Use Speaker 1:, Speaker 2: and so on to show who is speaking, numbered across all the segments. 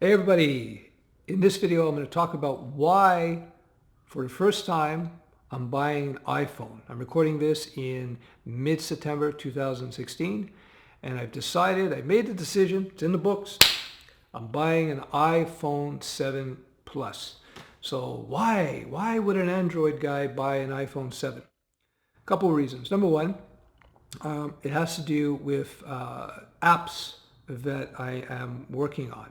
Speaker 1: Hey everybody, in this video I'm going to talk about why for the first time I'm buying an iPhone. I'm recording this in mid-September 2016 and I've made the decision, it's in the books, I'm buying an iPhone 7 Plus. So why would an Android guy buy an iPhone 7? A couple of reasons. Number one, it has to do with apps that I am working on.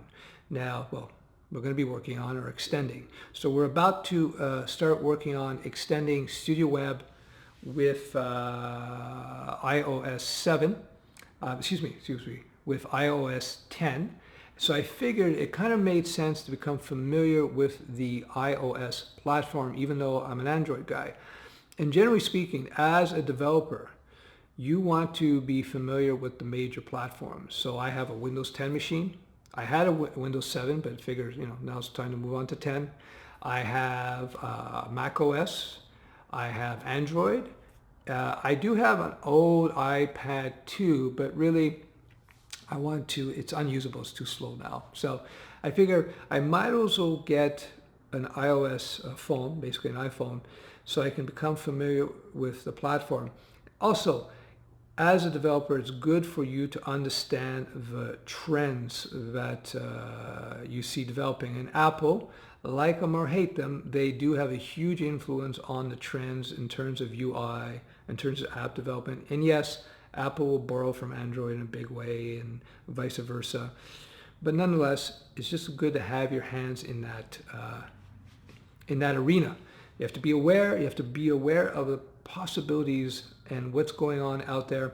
Speaker 1: Now, well, we're going to be working on or extending. So we're about to start working on extending Studio Web with iOS 7, with iOS 10. So I figured it kind of made sense to become familiar with the iOS platform, even though I'm an Android guy. And generally speaking, as a developer, you want to be familiar with the major platforms. So I have a Windows 10 machine. I had a Windows 7, but figured, now it's time to move on to 10. I have Mac OS. I have Android. I do have an old iPad 2, but really it's unusable. It's too slow now. So I figure I might as well get an iOS phone, basically an iPhone, so I can become familiar with the platform. Also, as a developer, it's good for you to understand the trends that you see developing. And Apple, like them or hate them, they do have a huge influence on the trends in terms of UI, in terms of app development. And yes, Apple will borrow from Android in a big way and vice versa. But nonetheless, it's just good to have your hands in that arena. You have to be aware. You have to be aware of the possibilities and what's going on out there.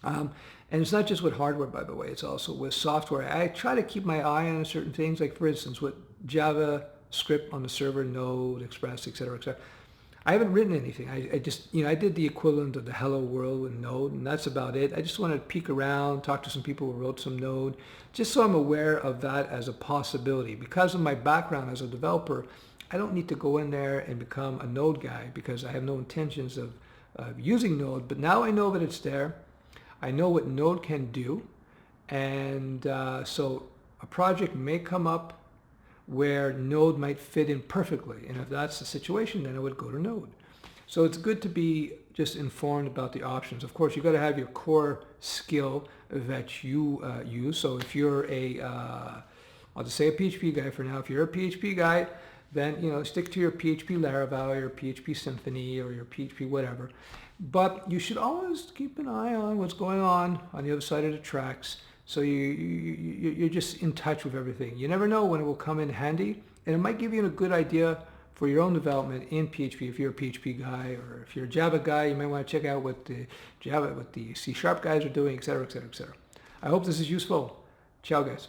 Speaker 1: And it's not just with hardware, by the way. It's also with software. I try to keep my eye on certain things, like for instance, with JavaScript on the server, Node, Express, etc., etc. I haven't written anything. I just, I did the equivalent of the Hello World with Node, and that's about it. I just wanted to peek around, talk to some people who wrote some Node, just so I'm aware of that as a possibility. Because of my background as a developer, I don't need to go in there and become a Node guy because I have no intentions of using Node. But now I know that it's there. I know what Node can do. And so a project may come up where Node might fit in perfectly. And if that's the situation, then I would go to Node. So it's good to be just informed about the options. Of course, you've got to have your core skill that you use. So if you're I'll just say a PHP guy for now. If you're a PHP guy, then stick to your PHP Laravel, or your PHP Symfony, or your PHP whatever. But you should always keep an eye on what's going on the other side of the tracks, so you're just in touch with everything. You never know when it will come in handy, and it might give you a good idea for your own development in PHP. If you're a PHP guy, or if you're a Java guy, you might want to check out what the C# guys are doing, etc., etc., etc. I hope this is useful. Ciao, guys.